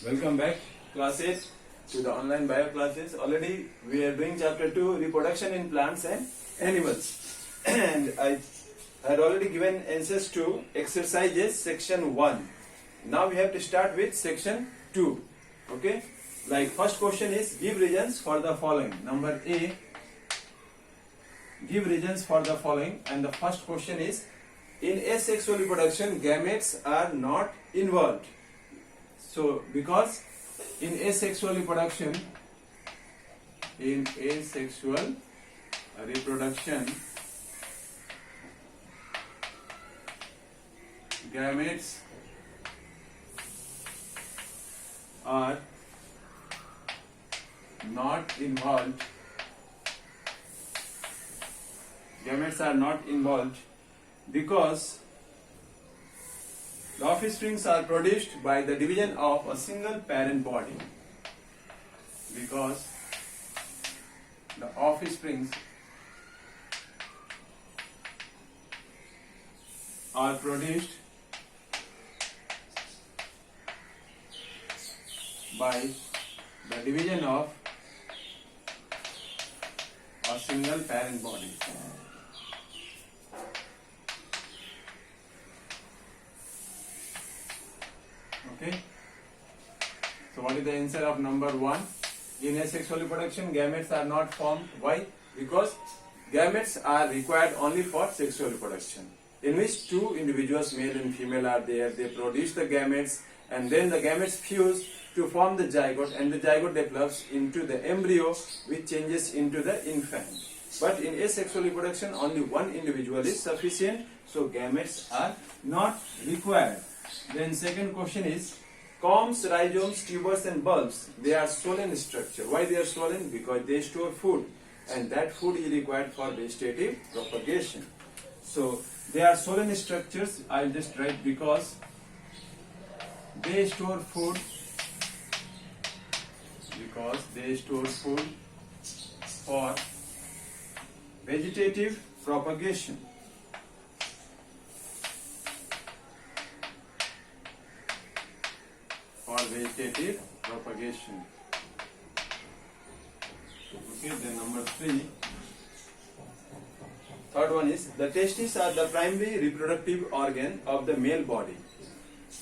Welcome back, class 8, to the online bio classes. Already we are doing chapter 2, reproduction in plants and animals. And I had already given answers to exercises section 1. Now we have to start with section 2. Okay? Like first question is, give reasons for the following. Number A, give reasons for the following. And the first question is, in asexual reproduction, gametes are not involved. So, because in asexual reproduction, gametes are not involved. Gametes are not involved because the offsprings are produced by the division of a single parent body. Because the offsprings are produced by the division of a single parent body. Okay. So what is the answer of number 1? In asexual reproduction, gametes are not formed. Why? Because gametes are required only for sexual reproduction, in which two individuals, male and female, are there. They produce the gametes, and then the gametes fuse to form the zygote, and the zygote develops into the embryo, which changes into the infant. But in asexual reproduction, only one individual is sufficient, so gametes are not required. Then second question is, combs, rhizomes, tubers and bulbs, they are swollen structure. Why they are swollen? Because they store food, and that food is required for vegetative propagation. So they are swollen structures. I'll just write because they store food, for vegetative propagation. Okay, then number 3. Third one is, the testes are the primary reproductive organ of the male body.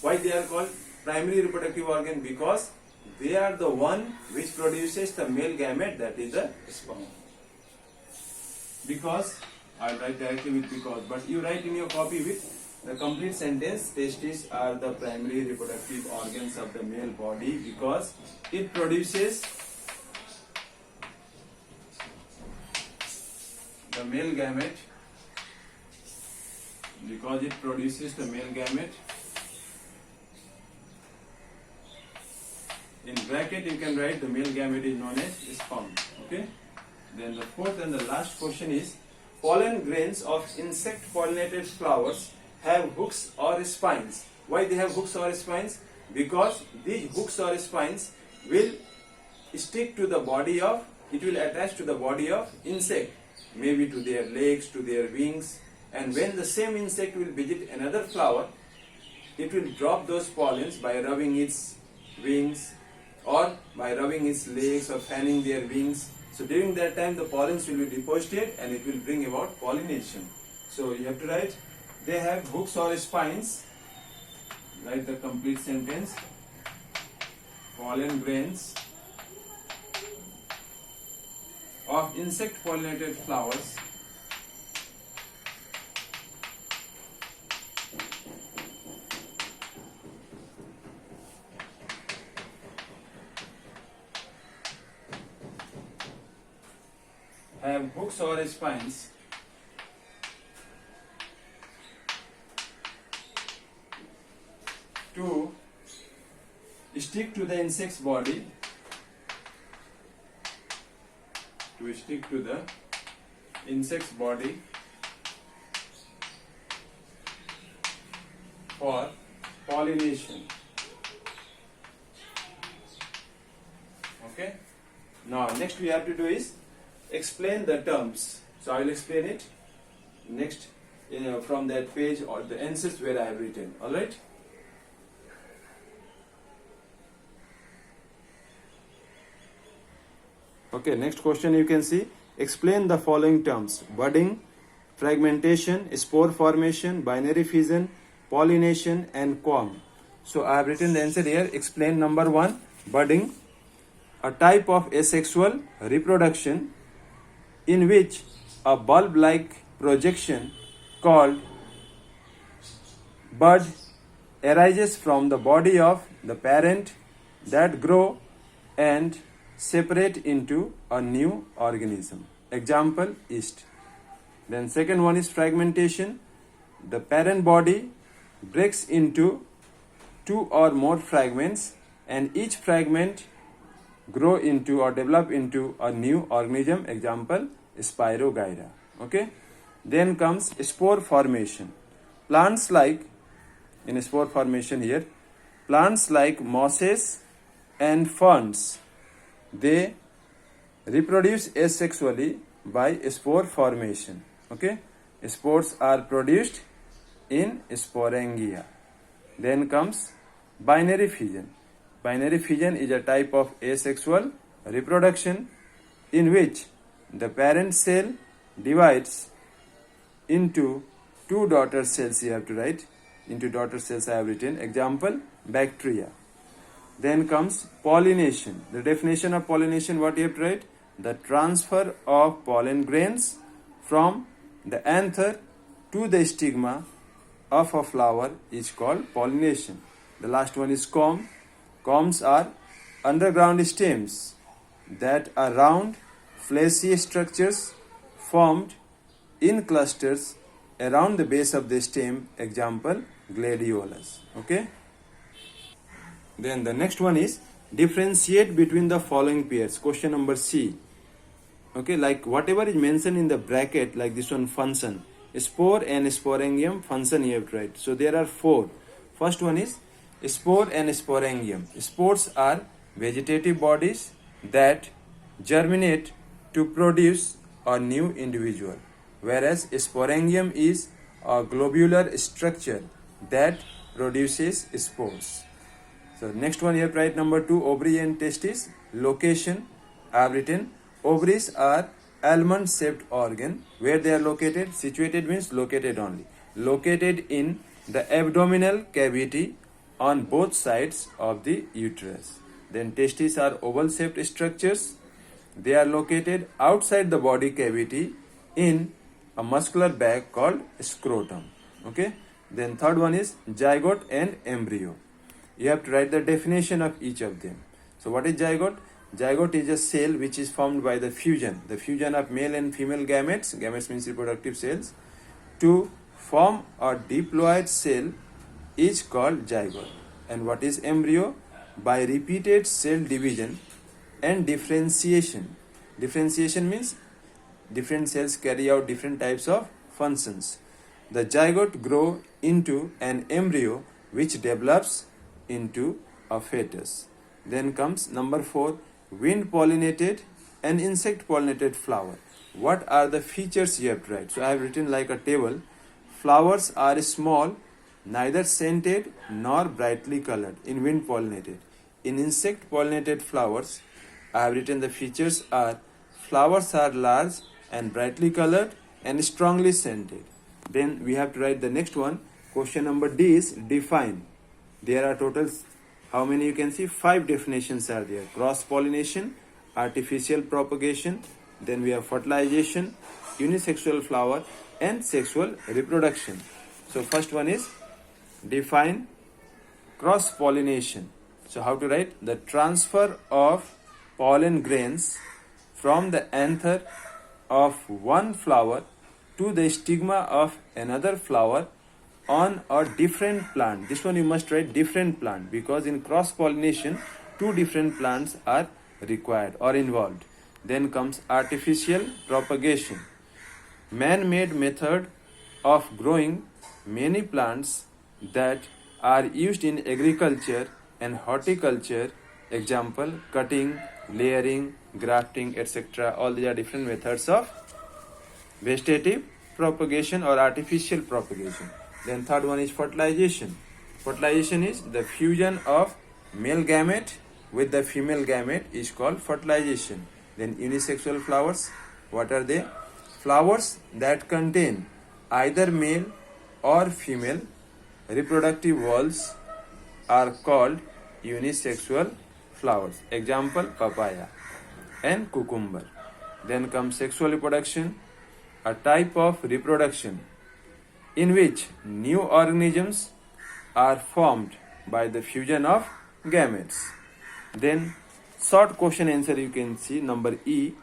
Why they are called primary reproductive organ? Because they are the one which produces the male gamete, that is the sperm. Because, I'll write directly with because, but you write in your copy with the complete sentence. Testes are the primary reproductive organs of the male body because it produces the male gamete. In bracket you can write the male gamete is known as sperm. Okay. Then the fourth and the last question is, pollen grains of insect pollinated flowers have hooks or spines. Why they have hooks or spines? Because these hooks or spines will stick to the body of, it will attach to the body of insect, maybe to their legs, to their wings, and when the same insect will visit another flower, it will drop those pollens by rubbing its wings or by rubbing its legs or fanning their wings. So during that time the pollens will be deposited and it will bring about pollination. So you have to write, they have hooks or spines. Write the complete sentence. Pollen grains of insect pollinated flowers have hooks or spines to stick to the insect's body, for pollination. Okay. Now next we have to do is explain the terms. So I will explain it next from that page or the answers where I have written. Alright. Okay, next question you can see. Explain the following terms: budding, fragmentation, spore formation, binary fission, pollination, and quam. So I have written the answer here. Explain number 1, budding, a type of asexual reproduction in which a bulb-like projection called bud arises from the body of the parent that grow and separate into a new organism. Example, yeast. Then second one is fragmentation. The parent body breaks into 2 or more fragments, and each fragment grow into or develop into a new organism. Example, Spirogyra. Okay. Then comes spore formation. Plants like, in spore formation here, plants like mosses and ferns, they reproduce asexually by spore formation. Okay. Spores are produced in sporangia. Then comes binary fission. Binary fission is a type of asexual reproduction in which the parent cell divides into 2 daughter cells. You have to write into daughter cells. I have written. Example, bacteria. Then comes pollination. The definition of pollination, what you have to write? The transfer of pollen grains from the anther to the stigma of a flower is called pollination. The last one is comb. Combs are underground stems that are round, fleshy structures formed in clusters around the base of the stem. Example, gladiolus. Okay. Then the next one is differentiate between the following pairs. Question number C. Okay, like whatever is mentioned in the bracket, like this one, function, spore and sporangium function, you have to write. So there are 4. First one is spore and sporangium. Spores are vegetative bodies that germinate to produce a new individual, whereas sporangium is a globular structure that produces spores. So next one you have to write number 2, ovary and testis. Location, I have written ovaries are almond shaped organ. Where they are located? Situated means located only. Located in the abdominal cavity on both sides of the uterus. Then testes are oval shaped structures. They are located outside the body cavity in a muscular bag called scrotum. Okay. Then third one is zygote and embryo. You have to write the definition of each of them. So what is zygote? Zygote is a cell which is formed by the fusion of male and female gametes. Gametes means reproductive cells. To form a diploid cell is called zygote. And what is embryo? By repeated cell division and differentiation. Differentiation means different cells carry out different types of functions. The zygote grow into an embryo which develops into a fetus. Then comes number 4, wind pollinated and insect pollinated flower. What are the features you have to write? So I have written like a table. Flowers are small, neither scented nor brightly colored in wind pollinated. In insect pollinated flowers, I have written the features are flowers are large and brightly colored and strongly scented. Then we have to write the next one. Question number D is define. There are totals, how many you can see? 5 definitions are there. Cross pollination, artificial propagation, then we have fertilization, unisexual flower, and sexual reproduction. So first one is define cross pollination. So how to write? The transfer of pollen grains from the anther of one flower to the stigma of another flower on a different plant. This one you must write different plant, because in cross pollination 2 different plants are required or involved. Then comes artificial propagation. Man-made method of growing many plants that are used in agriculture and horticulture. Example, cutting, layering, grafting, etc. All these are different methods of vegetative propagation or artificial propagation. Then third one is fertilization. Fertilization is the fusion of male gamete with the female gamete is called fertilization. Then unisexual flowers, what are they? Flowers that contain either male or female reproductive whorls are called unisexual flowers. Example, papaya and cucumber. Then comes sexual reproduction, a type of reproduction in which new organisms are formed by the fusion of gametes. Then short question answer you can see number E.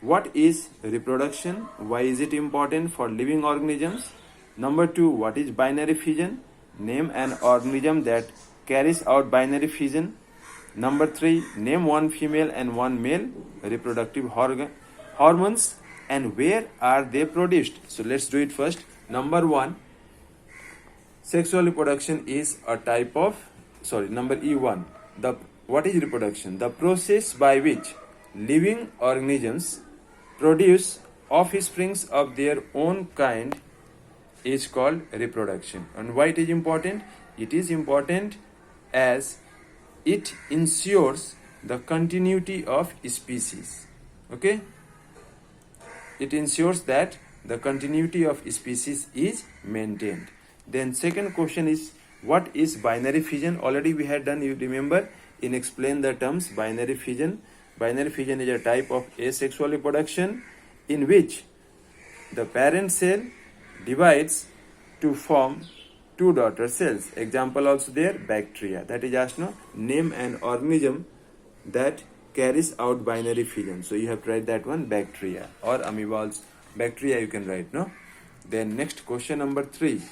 What is reproduction? Why is it important for living organisms? Number 2, what is binary fission? Name an organism that carries out binary fission. Number 3, name one female and one male reproductive hormones and where are they produced? So let's do it first. Number 1, sexual reproduction is a type of, number E1. What is reproduction? The process by which living organisms produce offsprings of their own kind is called reproduction. And why it is important? It is important as it ensures the continuity of species. Okay? It ensures that the continuity of species is maintained. Then second question is, what is binary fission? Already we had done, you remember, in explain the terms binary fission. Binary fission is a type of asexual reproduction in which the parent cell divides to form two daughter cells. Example also there, bacteria. That is asked, no? Name an organism that carries out binary fission. So you have to write that one, bacteria, or amoeba also. Bacteria you can write, no? Then next question number 3.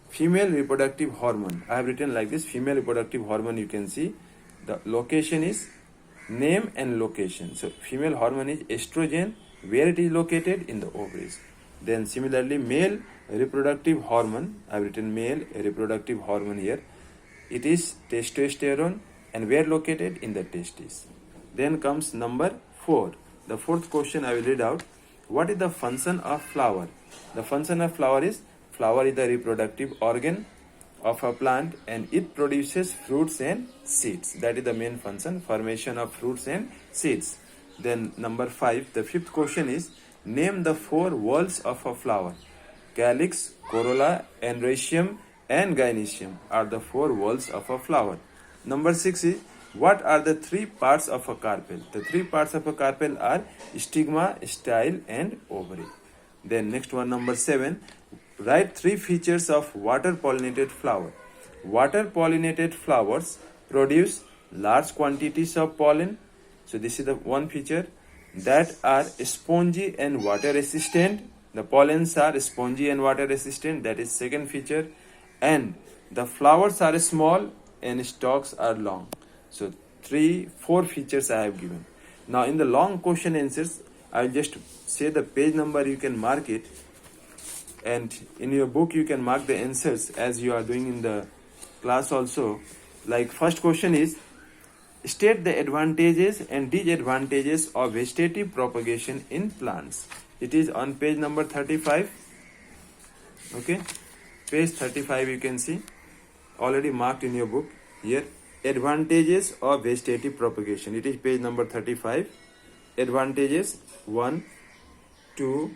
Female reproductive hormone. I have written like this, female reproductive hormone you can see. The location is name and location. So female hormone is estrogen. Where it is located? In the ovaries. Then similarly male reproductive hormone, I have written male reproductive hormone here. It is testosterone and where located? In the testes. Then comes number 4. The fourth question I will read out. What is the function of flower? The function of flower is the reproductive organ of a plant and it produces fruits and seeds. That is the main function, formation of fruits and seeds. Then number 5, the fifth question is, name the 4 whorls of a flower. Calyx, corolla, androecium and gynoecium are the 4 whorls of a flower. Number 6 is, what are the 3 parts of a carpel? The 3 parts of a carpel are stigma, style and ovary. Then next one, number 7, write 3 features of water pollinated flower. Water pollinated flowers produce large quantities of pollen. So this is the one feature, that are spongy and water resistant. The pollens are spongy and water resistant. That is second feature. And the flowers are small and stalks are long. So 4 features I have given. Now in the long question answers, I will just say the page number, you can mark it. And in your book you can mark the answers as you are doing in the class also. Like first question is, state the advantages and disadvantages of vegetative propagation in plants. It is on page number 35. Okay, page 35 you can see, already marked in your book here. Advantages of vegetative propagation. It is page number 35. Advantages 1, 2,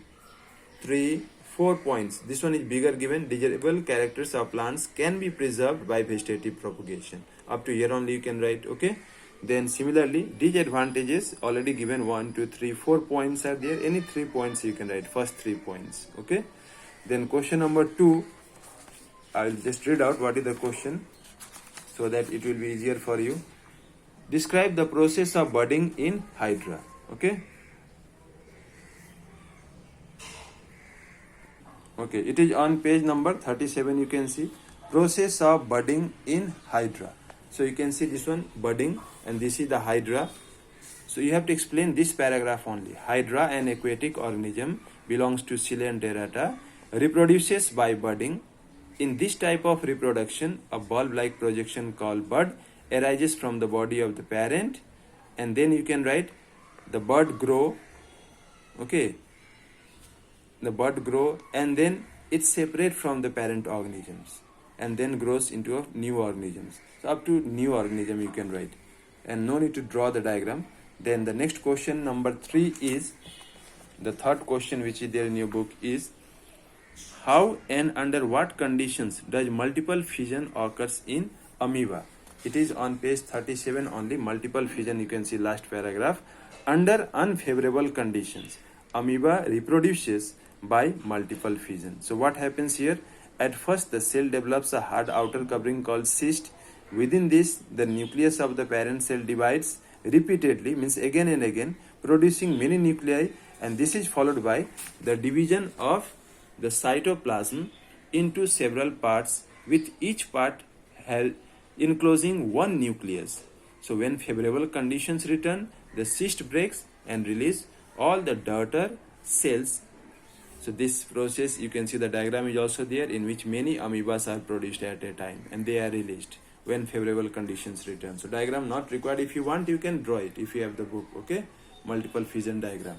3, 4 points. This one is bigger given. Desirable characters of plants can be preserved by vegetative propagation. Up to here only you can write. Okay. Then similarly, disadvantages already given 1, 2, 3, 4 points are there. Any 3 points you can write. First 3 points. Okay. Then question number 2. I will just read out what is the question so that it will be easier for you. Describe the process of budding in hydra. Okay. Okay, it is on page number 37. You can see process of budding in hydra. So you can see this one, budding, and this is the hydra. So you have to explain this paragraph only. Hydra, an aquatic organism, belongs to Coelenterata, reproduces by budding. In this type of reproduction, a bulb-like projection called bud arises from the body of the parent, and then you can write the bud grow. Okay, the bud grow and then it's separate from the parent organisms and then grows into a new organisms. So up to new organism you can write, and no need to draw the diagram. Then the next question number 3 is, the third question which is there in your book is, how and under what conditions does multiple fission occurs in amoeba? It is on page 37 only. Multiple fission, you can see last paragraph. Under unfavorable conditions, amoeba reproduces by multiple fission. So what happens here? At first the cell develops a hard outer covering called cyst. Within this, the nucleus of the parent cell divides repeatedly, means again and again, producing many nuclei, and this is followed by the division of the cytoplasm into several parts, with each part enclosing one nucleus. So when favorable conditions return, the cyst breaks and release all the daughter cells. So this process, you can see the diagram is also there, in which many amoebas are produced at a time and they are released when favorable conditions return. So diagram not required. If you want, you can draw it if you have the book. Okay, multiple fission diagram.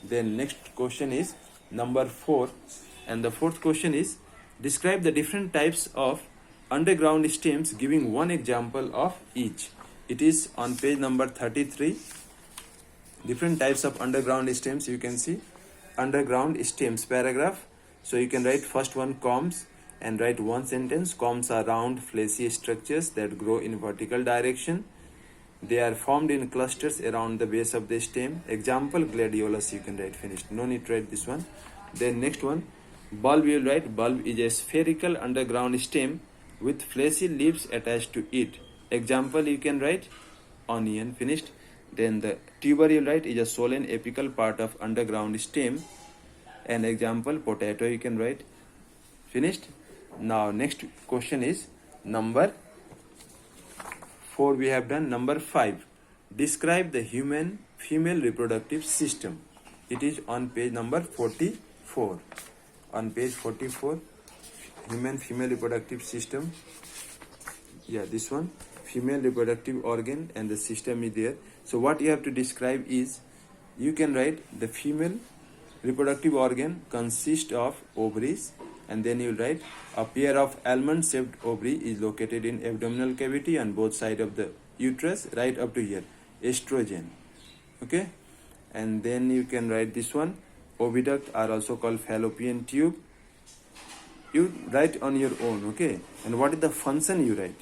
Then next question is number 4, and the fourth question is, describe the different types of underground stems, giving one example of each. It is on page number 33. Different types of underground stems, you can see underground stems paragraph. So you can write first one, combs, and write one sentence. Combs are round fleshy structures that grow in vertical direction. They are formed in clusters around the base of the stem. Example, gladiolus, you can write, finished. No need to write this one. Then next one, bulb, you will write, bulb is a spherical underground stem with fleshy leaves attached to it. Example, you can write, onion, finished. Then the tuber, you will write, is a swollen apical part of underground stem. And example, potato, you can write, finished. Now next question is number 4 we have done. Number 5, describe the human female reproductive system. It is on page number 44. On page 44, human female reproductive system. Yeah, this one, female reproductive organ and the system is there. So what you have to describe is, you can write the female reproductive organ consists of ovaries, and then you write a pair of almond-shaped ovary is located in abdominal cavity on both sides of the uterus, right up to here, estrogen. Okay, and then you can write this one, oviduct are also called fallopian tube. You write on your own. Okay, and what is the function, you write.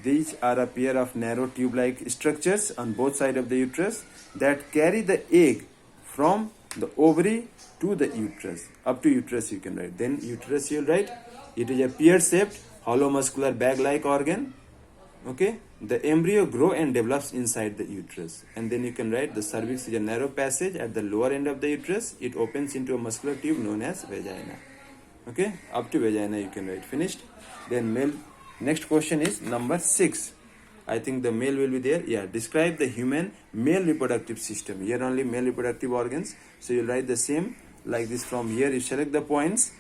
These are a pair of narrow tube-like structures on both sides of the uterus that carry the egg from the ovary to the uterus. Up to uterus you can write. Then uterus you will write, it is a pear-shaped hollow muscular bag-like organ. Okay, the embryo grow and develops inside the uterus. And then you can write the cervix is a narrow passage at the lower end of the uterus. It opens into a muscular tube known as vagina. Okay, up to vagina you can write, finished. Then male. Next question is number 6. I think the male will be there. Yeah, describe the human male reproductive system. Here only male reproductive organs. So you write the same like this. From here you select the points,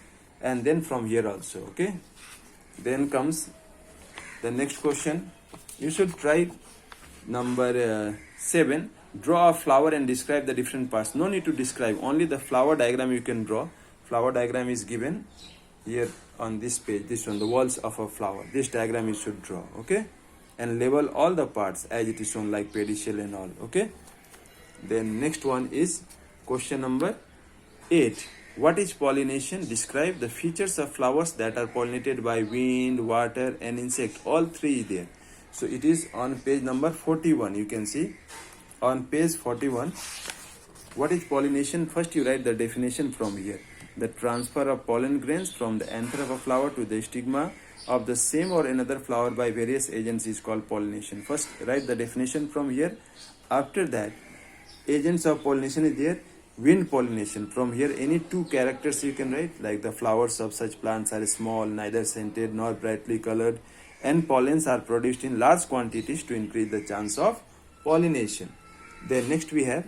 and then from here also. Okay, then comes the next question. You should try number 7. Draw a flower and describe the different parts. No need to describe, only the flower diagram you can draw. Flower diagram is given here on this page, this one, the walls of a flower. This diagram you should draw. Okay, and label all the parts as it is shown, like pedicel and all. Okay, then next one is question number 8. What is pollination? Describe the features of flowers that are pollinated by wind, water and insect. All three there. So it is on page number 41. You can see on page 41. What is pollination? First you write the definition from here. The transfer of pollen grains from the anther of a flower to the stigma of the same or another flower by various agents is called pollination. First write the definition from here. After that, agents of pollination is there. Wind pollination. From here any 2 characters you can write, like the flowers of such plants are small, neither scented nor brightly colored, and pollens are produced in large quantities to increase the chance of pollination. Then next we have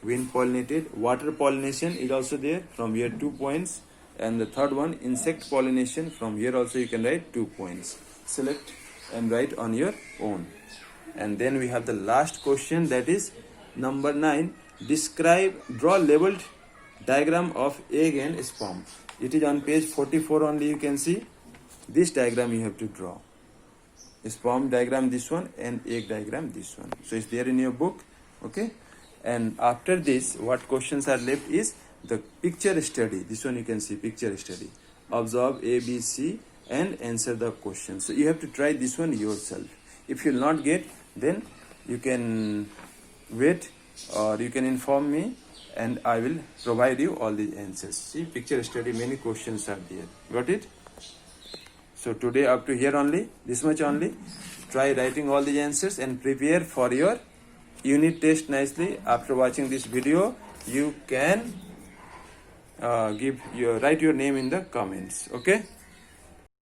wind pollinated. Water pollination is also there. From here 2 points. And the third one, insect pollination. From here also you can write 2 points. Select and write on your own. And then we have the last question, that is number 9. Draw labeled diagram of egg and sperm. It is on page 44 only. You can see this diagram you have to draw. Sperm diagram this one and egg diagram this one. So it's there in your book. Okay, and after this what questions are left is the picture study. This one you can see, picture study. Observe A, B, C and answer the question. So you have to try this one yourself. If you will not get, then you can wait or you can inform me and I will provide you all the answers. See, picture study, many questions are there. Got it? So today up to here only, this much only. Try writing all the answers and prepare for your unit test nicely. After watching this video, you can write your name in the comments. Okay.